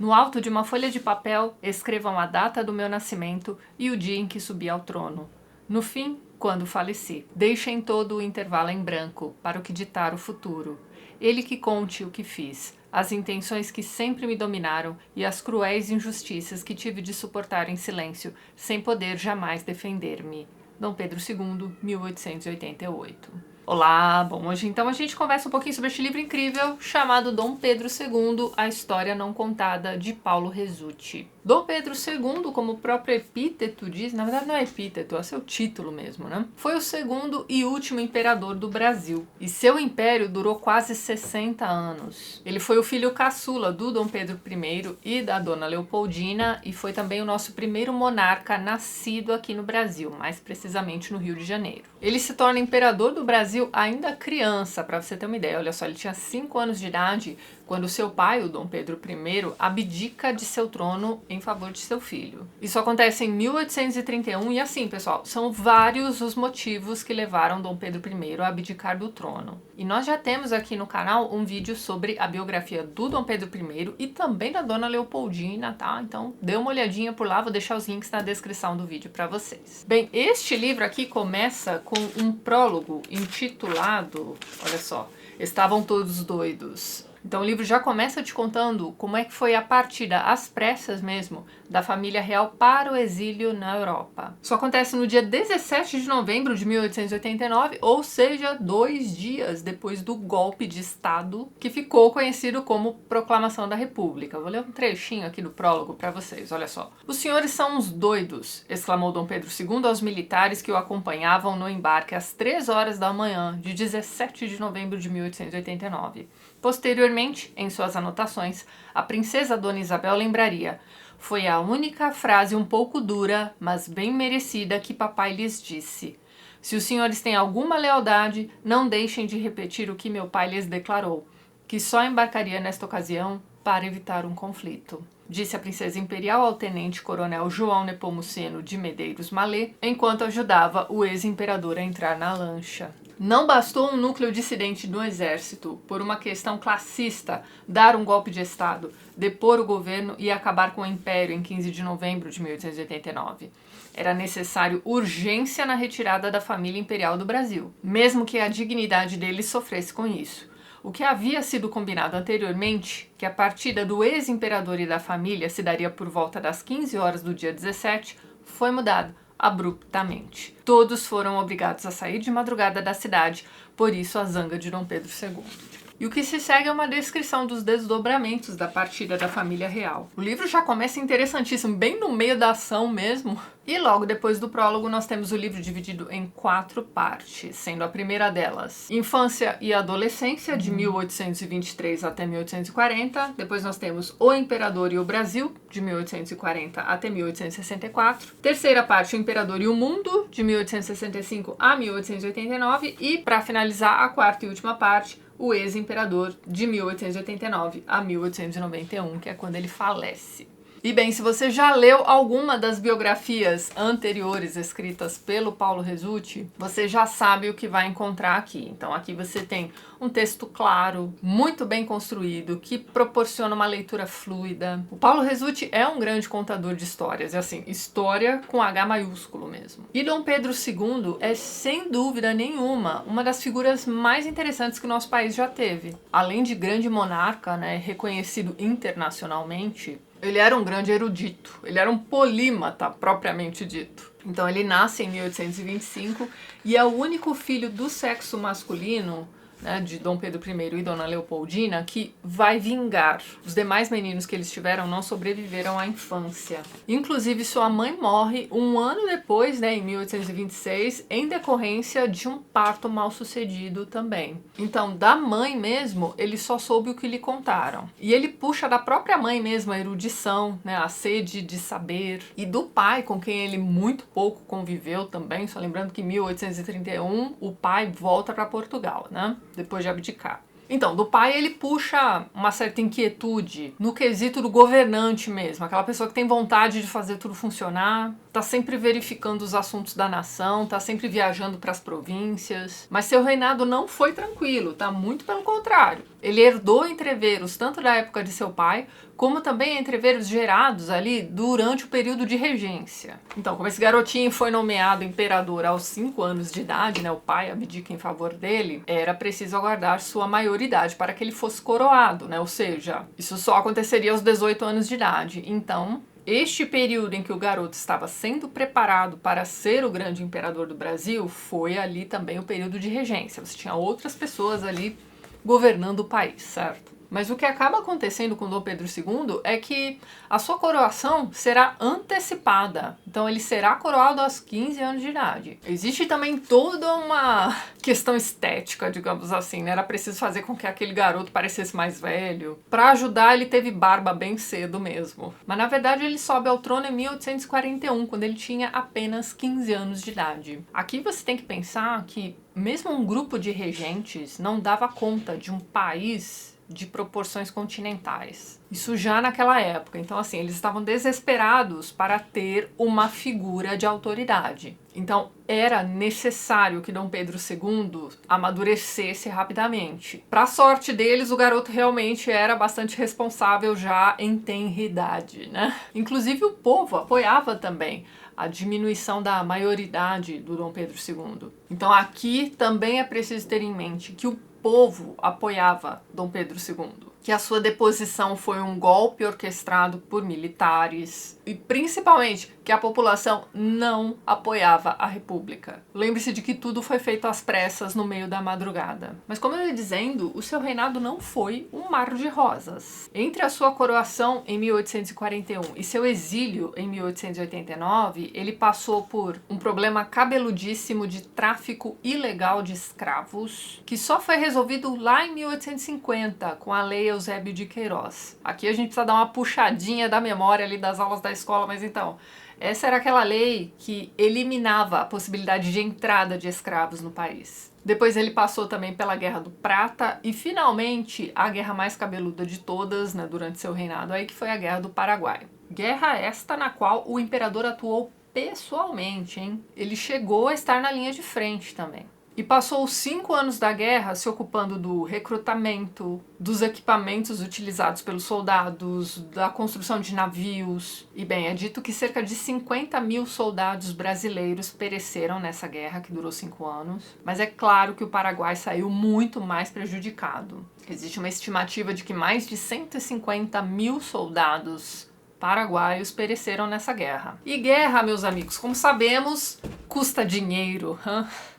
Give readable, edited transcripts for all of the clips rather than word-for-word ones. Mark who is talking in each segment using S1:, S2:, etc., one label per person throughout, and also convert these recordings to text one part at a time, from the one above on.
S1: No alto de uma folha de papel, escrevam a data do meu nascimento e o dia em que subi ao trono. No fim, quando faleci. Deixem todo o intervalo em branco, para o que ditar o futuro. Ele que conte o que fiz, as intenções que sempre me dominaram e as cruéis injustiças que tive de suportar em silêncio, sem poder jamais defender-me. Dom Pedro II, 1888. Olá, bom, hoje então a gente conversa um pouquinho sobre este livro incrível chamado Dom Pedro II, A História Não Contada, de Paulo Resutti. Dom Pedro II, como o próprio epíteto diz, na verdade não é epíteto, é seu título mesmo, né? Foi o segundo e último imperador do Brasil, e seu império durou quase 60 anos. Ele foi o filho caçula do Dom Pedro I e da Dona Leopoldina, e foi também o nosso primeiro monarca nascido aqui no Brasil, mais precisamente no Rio de Janeiro. Ele se torna imperador do Brasil ainda criança, para você ter uma ideia. Olha só, ele tinha 5 anos de idade quando seu pai, o Dom Pedro I, abdica de seu trono em favor de seu filho. Isso acontece em 1831 e assim, pessoal, são vários os motivos que levaram Dom Pedro I a abdicar do trono. E nós já temos aqui no canal um vídeo sobre a biografia do Dom Pedro I e também da Dona Leopoldina, tá? Então dê uma olhadinha por lá, vou deixar os links na descrição do vídeo para vocês. Bem, este livro aqui começa com um prólogo intitulado, olha só, Estavam Todos Doidos. Então o livro já começa te contando como é que foi a partida, às pressas mesmo, da família real para o exílio na Europa. Isso acontece no dia 17 de novembro de 1889, ou seja, 2 dias depois do golpe de Estado que ficou conhecido como Proclamação da República. Vou ler um trechinho aqui do prólogo para vocês, olha só. Os senhores são uns doidos, exclamou Dom Pedro II aos militares que o acompanhavam no embarque às 3 horas da manhã de 17 de novembro de 1889. Posteriormente, em suas anotações, a princesa Dona Isabel lembraria: foi a única frase um pouco dura, mas bem merecida que papai lhes disse. Se os senhores têm alguma lealdade, não deixem de repetir o que meu pai lhes declarou, que só embarcaria nesta ocasião para evitar um conflito. Disse a princesa imperial ao tenente-coronel João Nepomuceno de Medeiros Mallet, enquanto ajudava o ex-imperador a entrar na lancha. Não bastou um núcleo dissidente do exército, por uma questão classista, dar um golpe de Estado, depor o governo e acabar com o império em 15 de novembro de 1889. Era necessário urgência na retirada da família imperial do Brasil, mesmo que a dignidade deles sofresse com isso. O que havia sido combinado anteriormente, que a partida do ex-imperador e da família se daria por volta das 15 horas do dia 17, foi mudado abruptamente. Todos foram obrigados a sair de madrugada da cidade, por isso a zanga de Dom Pedro II. E o que se segue é uma descrição dos desdobramentos da partida da família real. O livro já começa interessantíssimo, bem no meio da ação mesmo. E logo depois do prólogo nós temos o livro dividido em 4 partes, sendo a primeira delas Infância e Adolescência, de 1823 até 1840. Depois nós temos O Imperador e o Brasil, de 1840 até 1864. Terceira parte, O Imperador e o Mundo, de 1865 a 1889. E, para finalizar, a quarta e última parte, O Ex-Imperador, de 1889 a 1891, que é quando ele falece. E bem, se você já leu alguma das biografias anteriores escritas pelo Paulo Resutti, você já sabe o que vai encontrar aqui. Então aqui você tem um texto claro, muito bem construído, que proporciona uma leitura fluida. O Paulo Resutti é um grande contador de histórias, é assim, história com H maiúsculo mesmo. E Dom Pedro II é, sem dúvida nenhuma, uma das figuras mais interessantes que o nosso país já teve. Além de grande monarca, né, reconhecido internacionalmente, ele era um grande erudito, ele era um polímata, propriamente dito. Então ele nasce em 1825 e é o único filho do sexo masculino, né, de Dom Pedro I e Dona Leopoldina, que vai vingar. Os demais meninos que eles tiveram não sobreviveram à infância. Inclusive, sua mãe morre um ano depois, né, em 1826, em decorrência de um parto mal sucedido também. Então, da mãe mesmo, ele só soube o que lhe contaram. E ele puxa da própria mãe mesmo a erudição, né, a sede de saber. E do pai, com quem ele muito pouco conviveu também, só lembrando que em 1831 o pai volta para Portugal, né? Depois de abdicar. Então, do pai ele puxa uma certa inquietude no quesito do governante mesmo, aquela pessoa que tem vontade de fazer tudo funcionar, tá sempre verificando os assuntos da nação, tá sempre viajando para as províncias. Mas seu reinado não foi tranquilo, tá? Muito pelo contrário. Ele herdou entreveros tanto da época de seu pai, como também entreveros gerados ali durante o período de regência. Então, como esse garotinho foi nomeado imperador aos 5 anos de idade, né, o pai abdica em favor dele, era preciso aguardar sua maioridade para que ele fosse coroado, né, ou seja, isso só aconteceria aos 18 anos de idade. Então, este período em que o garoto estava sendo preparado para ser o grande imperador do Brasil foi ali também o período de regência. Você tinha outras pessoas ali governando o país, certo? Mas o que acaba acontecendo com Dom Pedro II é que a sua coroação será antecipada. Então ele será coroado aos 15 anos de idade. Existe também toda uma questão estética, digamos assim, né? Era preciso fazer com que aquele garoto parecesse mais velho. Para ajudar, ele teve barba bem cedo mesmo. Mas na verdade ele sobe ao trono em 1841, quando ele tinha apenas 15 anos de idade. Aqui você tem que pensar que mesmo um grupo de regentes não dava conta de um país de proporções continentais. Isso já naquela época. Então, assim, eles estavam desesperados para ter uma figura de autoridade. Então, era necessário que Dom Pedro II amadurecesse rapidamente. Para a sorte deles, o garoto realmente era bastante responsável já em tenra idade, né? Inclusive, o povo apoiava também a diminuição da maioridade do Dom Pedro II. Então, aqui também é preciso ter em mente que o povo apoiava Dom Pedro II, que a sua deposição foi um golpe orquestrado por militares e principalmente que a população não apoiava a república. Lembre-se de que tudo foi feito às pressas no meio da madrugada. Mas como eu ia dizendo, o seu reinado não foi um mar de rosas. Entre a sua coroação em 1841 e seu exílio em 1889, ele passou por um problema cabeludíssimo de tráfico ilegal de escravos, que só foi resolvido lá em 1850 com a Lei Eusébio de Queiroz. Aqui a gente precisa dar uma puxadinha da memória ali das aulas da escola, mas então, essa era aquela lei que eliminava a possibilidade de entrada de escravos no país. Depois ele passou também pela Guerra do Prata e finalmente a guerra mais cabeluda de todas, né, durante seu reinado, aí que foi a Guerra do Paraguai. Guerra esta na qual o imperador atuou pessoalmente, hein? Ele chegou a estar na linha de frente também. E passou os 5 anos da guerra se ocupando do recrutamento, dos equipamentos utilizados pelos soldados, da construção de navios. E bem, é dito que cerca de 50 mil soldados brasileiros pereceram nessa guerra, que durou 5 anos. Mas é claro que o Paraguai saiu muito mais prejudicado. Existe uma estimativa de que mais de 150 mil soldados paraguaios pereceram nessa guerra. E guerra, meus amigos, como sabemos, custa dinheiro.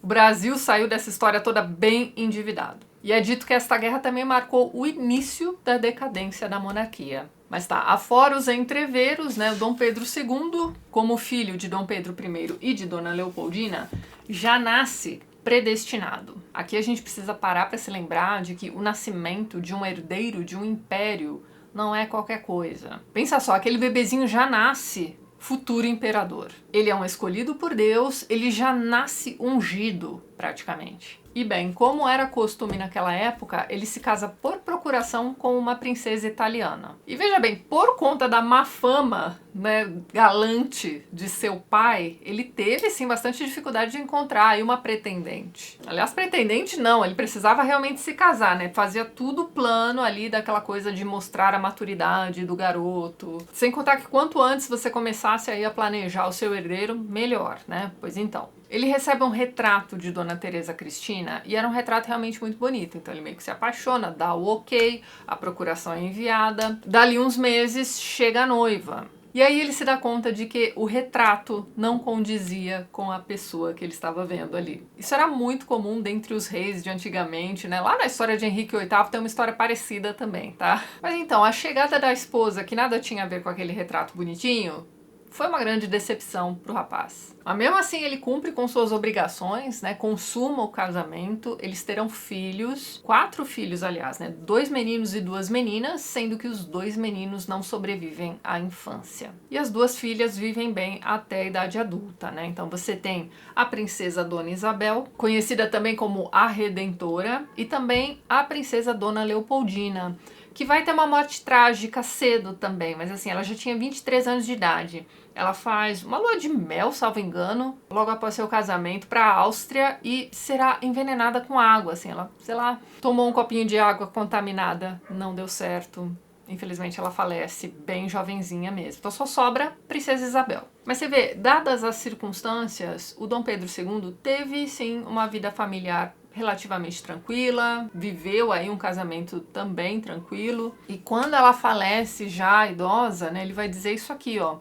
S1: O Brasil saiu dessa história toda bem endividado. E é dito que esta guerra também marcou o início da decadência da monarquia. Mas tá, afora os entreveros, né, o Dom Pedro II, como filho de Dom Pedro I e de Dona Leopoldina, já nasce predestinado. Aqui a gente precisa parar para se lembrar de que o nascimento de um herdeiro de um império não é qualquer coisa. Pensa só, aquele bebezinho já nasce futuro imperador. Ele é um escolhido por Deus, ele já nasce ungido, praticamente. E bem, como era costume naquela época, ele se casa por procuração com uma princesa italiana. E veja bem, por conta da má fama, né, galante de seu pai, ele teve sim bastante dificuldade de encontrar aí uma pretendente. Aliás, pretendente não, ele precisava realmente se casar, né? Fazia tudo plano ali daquela coisa de mostrar a maturidade do garoto. Sem contar que quanto antes você começasse aí a planejar o seu herdeiro, melhor, né? Pois então. Ele recebe um retrato de Dona Teresa Cristina e era um retrato realmente muito bonito. Então ele meio que se apaixona, dá o ok, a procuração é enviada. Dali uns meses chega a noiva. E aí ele se dá conta de que o retrato não condizia com a pessoa que ele estava vendo ali. Isso era muito comum dentre os reis de antigamente, né? Lá na história de Henrique VIII tem uma história parecida também, tá? Mas então, a chegada da esposa, que nada tinha a ver com aquele retrato bonitinho, foi uma grande decepção para o rapaz. Mas mesmo assim ele cumpre com suas obrigações, né? Consuma o casamento, eles terão filhos, 4 filhos aliás, né? 2 meninos e 2 meninas, sendo que os 2 meninos não sobrevivem à infância. E as 2 filhas vivem bem até a idade adulta, né? Então você tem a princesa Dona Isabel, conhecida também como a Redentora, e também a princesa Dona Leopoldina, que vai ter uma morte trágica cedo também, mas assim, ela já tinha 23 anos de idade. Ela faz uma lua de mel, salvo engano, logo após seu casamento para a Áustria e será envenenada com água, assim, ela, sei lá, tomou um copinho de água contaminada, não deu certo. Infelizmente ela falece bem jovenzinha mesmo. Então só sobra Princesa Isabel. Mas você vê, dadas as circunstâncias, o Dom Pedro II teve sim uma vida familiar relativamente tranquila, viveu aí um casamento também tranquilo. E quando ela falece já idosa, né, ele vai dizer isso aqui, ó.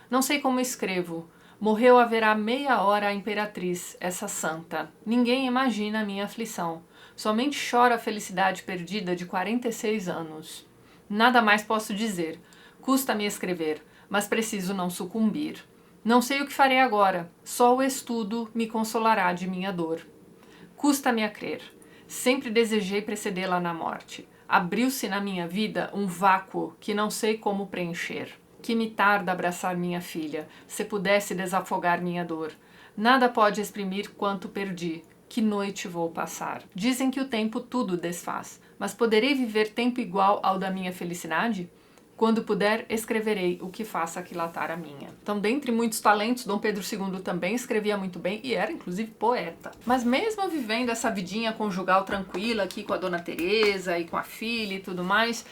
S1: Não sei como escrevo. Morreu haverá meia hora a imperatriz, essa santa. Ninguém imagina a minha aflição. Somente choro a felicidade perdida de 46 anos. Nada mais posso dizer. Custa-me escrever, mas preciso não sucumbir. Não sei o que farei agora. Só o estudo me consolará de minha dor. Custa-me a crer. Sempre desejei precedê-la na morte. Abriu-se na minha vida um vácuo que não sei como preencher. Que me tarda abraçar minha filha, se pudesse desafogar minha dor. Nada pode exprimir quanto perdi. Que noite vou passar. Dizem que o tempo tudo desfaz, mas poderei viver tempo igual ao da minha felicidade? Quando puder, escreverei o que faça aquilatar a minha. Então, dentre muitos talentos, Dom Pedro II também escrevia muito bem e era, inclusive, poeta. Mas mesmo vivendo essa vidinha conjugal tranquila aqui com a Dona Teresa e com a filha e tudo mais,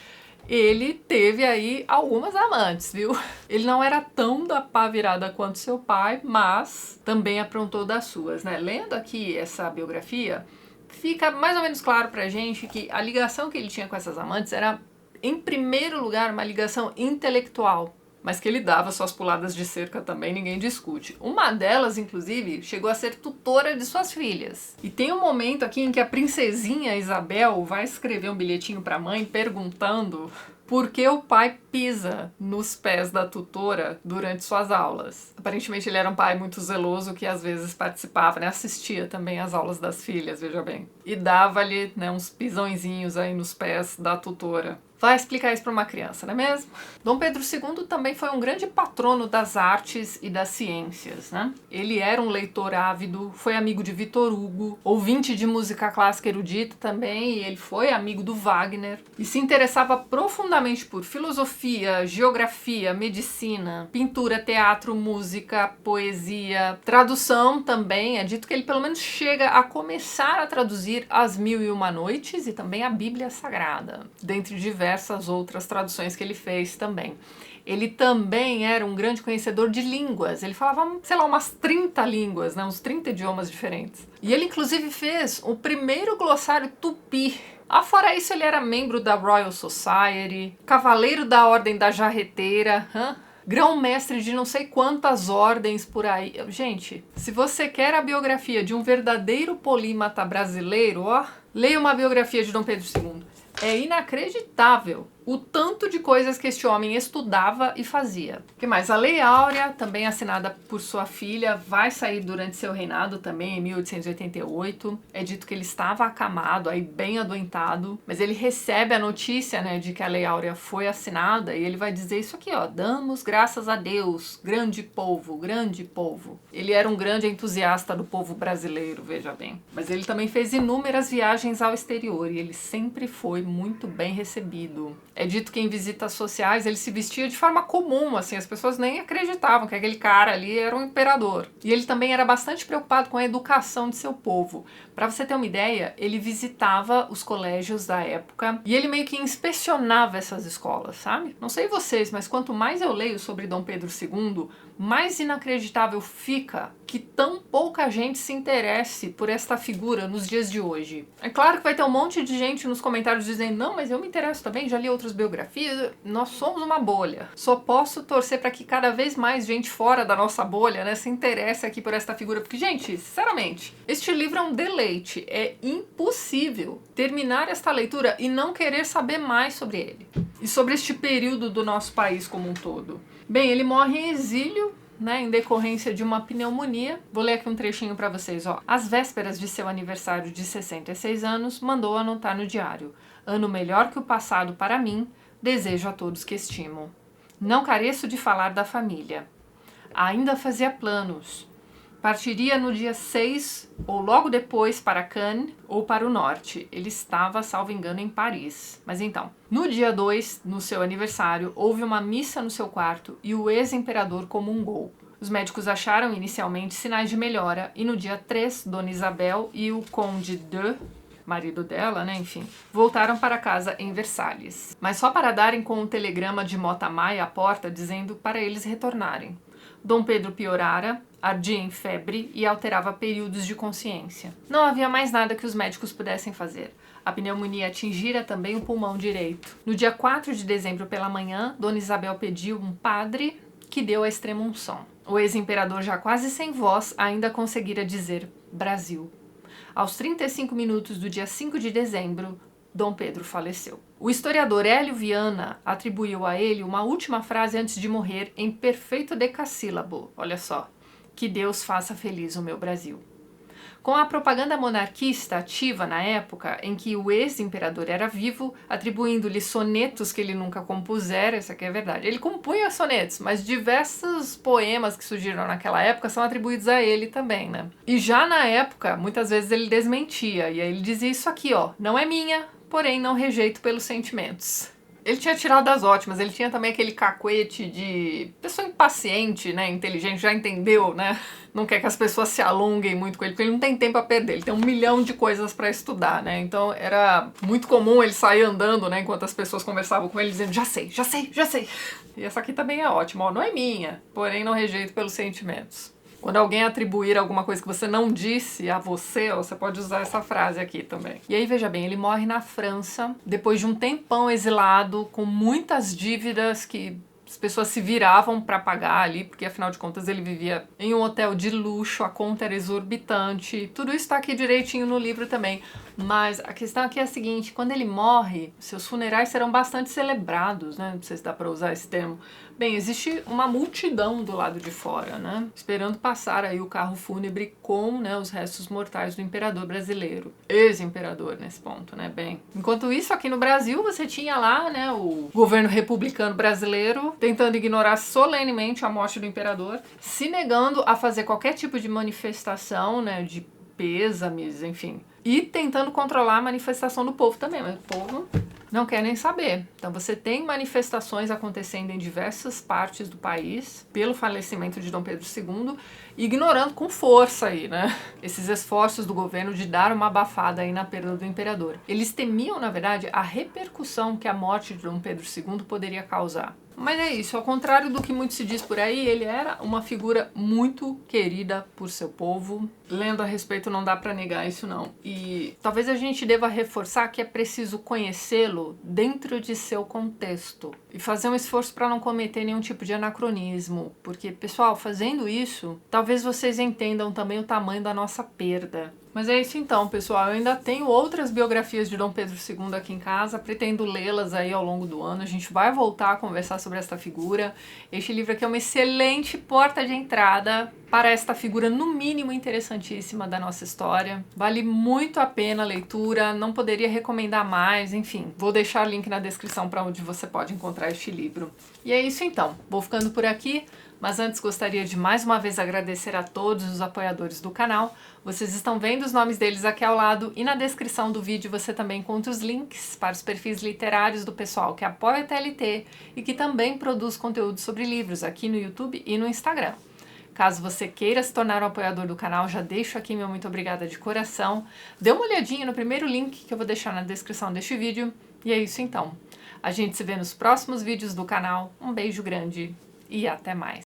S1: ele teve aí algumas amantes, viu? Ele não era tão da pá virada quanto seu pai, mas também aprontou das suas, né? Lendo aqui essa biografia, fica mais ou menos claro pra gente que a ligação que ele tinha com essas amantes era, em primeiro lugar, uma ligação intelectual, mas que ele dava suas puladas de cerca também, ninguém discute. Uma delas, inclusive, chegou a ser tutora de suas filhas. E tem um momento aqui em que a princesinha Isabel vai escrever um bilhetinho para a mãe perguntando por que o pai pisa nos pés da tutora durante suas aulas. Aparentemente ele era um pai muito zeloso que às vezes participava, né? Assistia também às aulas das filhas, veja bem. E dava-lhe, né, uns pisõezinhos aí nos pés da tutora. Vai explicar isso para uma criança, não é mesmo? Dom Pedro II também foi um grande patrono das artes e das ciências, né? Ele era um leitor ávido, foi amigo de Victor Hugo, ouvinte de música clássica erudita também, e ele foi amigo do Wagner, e se interessava profundamente por filosofia, geografia, medicina, pintura, teatro, música, poesia, tradução também. É dito que ele pelo menos chega a começar a traduzir As Mil e Uma Noites e também a Bíblia Sagrada, dentre diversas outras traduções que ele fez também. Ele também era um grande conhecedor de línguas. Ele falava, sei lá, umas 30 línguas, né? Uns 30 idiomas diferentes. E ele, inclusive, fez o primeiro glossário tupi. Fora isso, ele era membro da Royal Society, cavaleiro da Ordem da Jarreteira, grão-mestre de não sei quantas ordens por aí. Gente, se você quer a biografia de um verdadeiro polímata brasileiro, ó, leia uma biografia de Dom Pedro II. É inacreditável o tanto de coisas que este homem estudava e fazia. O que mais? A Lei Áurea, também assinada por sua filha, vai sair durante seu reinado também, em 1888. É dito que ele estava acamado, aí bem adoentado, mas ele recebe a notícia, né, de que a Lei Áurea foi assinada e ele vai dizer isso aqui, ó: damos graças a Deus, grande povo, grande povo. Ele era um grande entusiasta do povo brasileiro, veja bem. Mas ele também fez inúmeras viagens ao exterior e ele sempre foi muito bem recebido. É dito que em visitas sociais ele se vestia de forma comum, assim, as pessoas nem acreditavam que aquele cara ali era um imperador. E ele também era bastante preocupado com a educação de seu povo. Para você ter uma ideia, ele visitava os colégios da época e ele meio que inspecionava essas escolas, sabe? Não sei vocês, mas quanto mais eu leio sobre Dom Pedro II, mais inacreditável fica que tão pouca gente se interesse por esta figura nos dias de hoje. É claro que vai ter um monte de gente nos comentários dizendo: não, mas eu me interesso também, já li outras biografias. Nós somos uma bolha. Só posso torcer para que cada vez mais gente fora da nossa bolha, né, se interesse aqui por esta figura, porque, gente, sinceramente, este livro é um deleite. É impossível terminar esta leitura e não querer saber mais sobre ele. e sobre este período do nosso país como um todo? Bem, ele morre em exílio, né, em decorrência de uma pneumonia. Vou ler aqui um trechinho para vocês, ó. Às vésperas de seu aniversário de 66 anos, mandou anotar no diário: ano melhor que o passado para mim, desejo a todos que estimo. Não careço de falar da família. Ainda fazia planos. Partiria no dia 6 ou logo depois para Cannes ou para o norte. Ele estava, salvo engano, em Paris. Mas então, no dia 2, no seu aniversário, houve uma missa no seu quarto e o ex-imperador comungou. Os médicos acharam inicialmente sinais de melhora e no dia 3, Dona Isabel e o Conde de, marido dela, né, enfim, voltaram para casa em Versalhes. Mas só para darem com um telegrama de Mota Mai à porta dizendo para eles retornarem. Dom Pedro piorara, ardia em febre e alterava períodos de consciência. Não havia mais nada que os médicos pudessem fazer. A pneumonia atingira também o pulmão direito. No dia 4 de dezembro pela manhã, Dona Isabel pediu um padre que deu a extrema-unção. O ex-imperador, já quase sem voz, ainda conseguira dizer Brasil. Aos 35 minutos do dia 5 de dezembro, Dom Pedro faleceu. O historiador Hélio Viana atribuiu a ele uma última frase antes de morrer em perfeito decassílabo. Olha só. Que Deus faça feliz o meu Brasil. Com a propaganda monarquista ativa na época em que o ex-imperador era vivo, atribuindo-lhe sonetos que ele nunca compusera, isso aqui é verdade. Ele compunha sonetos, mas diversos poemas que surgiram naquela época são atribuídos a ele também, né? E já na época, muitas vezes ele desmentia, e aí ele dizia isso aqui, ó, não é minha, porém não rejeito pelos sentimentos. Ele tinha tirado das ótimas, ele tinha também aquele cacuete de pessoa impaciente, né, inteligente, já entendeu, né, não quer que as pessoas se alonguem muito com ele, porque ele não tem tempo a perder, ele tem 1 milhão de coisas para estudar, né, então era muito comum ele sair andando, né, enquanto as pessoas conversavam com ele, dizendo, já sei, já sei, já sei. E essa aqui também é ótima, ó, não é minha, porém não rejeito pelos sentimentos. Quando alguém atribuir alguma coisa que você não disse a você, você pode usar essa frase aqui também. E aí, veja bem, ele morre na França, depois de um tempão exilado, com muitas dívidas que as pessoas se viravam para pagar ali, porque afinal de contas ele vivia em um hotel de luxo, a conta era exorbitante. Tudo isso está aqui direitinho no livro também. Mas a questão aqui é a seguinte, quando ele morre, seus funerais serão bastante celebrados, né? Não sei se dá para usar esse termo. Bem, existe uma multidão do lado de fora, né? Esperando passar aí o carro fúnebre com, né, os restos mortais do imperador brasileiro. Ex-imperador nesse ponto, né? Bem, enquanto isso, aqui no Brasil, você tinha lá, né, o governo republicano brasileiro tentando ignorar solenemente a morte do imperador, se negando a fazer qualquer tipo de manifestação, né, de pêsames, enfim. E tentando controlar a manifestação do povo também, mas o povo não quer nem saber. Então você tem manifestações acontecendo em diversas partes do país pelo falecimento de Dom Pedro II, ignorando com força aí, né, esses esforços do governo de dar uma abafada aí na perda do imperador. Eles temiam, na verdade, a repercussão que a morte de Dom Pedro II poderia causar. Mas é isso, ao contrário do que muito se diz por aí, ele era uma figura muito querida por seu povo. Lendo a respeito não dá pra negar isso não. E talvez a gente deva reforçar que é preciso conhecê-lo dentro de seu contexto. E fazer um esforço para não cometer nenhum tipo de anacronismo. Porque, pessoal, fazendo isso, talvez vocês entendam também o tamanho da nossa perda. Mas é isso então, pessoal. Eu ainda tenho outras biografias de Dom Pedro II aqui em casa, pretendo lê-las aí ao longo do ano. A gente vai voltar a conversar sobre esta figura. Este livro aqui é uma excelente porta de entrada para esta figura, no mínimo, interessantíssima da nossa história. Vale muito a pena a leitura, não poderia recomendar mais, enfim. Vou deixar o link na descrição para onde você pode encontrar este livro. E é isso então, vou ficando por aqui. Mas antes gostaria de mais uma vez agradecer a todos os apoiadores do canal. Vocês estão vendo os nomes deles aqui ao lado e na descrição do vídeo você também encontra os links para os perfis literários do pessoal que apoia o TLT e que também produz conteúdo sobre livros aqui no YouTube e no Instagram. Caso você queira se tornar um apoiador do canal, já deixo aqui meu muito obrigada de coração. Dê uma olhadinha no primeiro link que eu vou deixar na descrição deste vídeo. E é isso então. A gente se vê nos próximos vídeos do canal. Um beijo grande e até mais.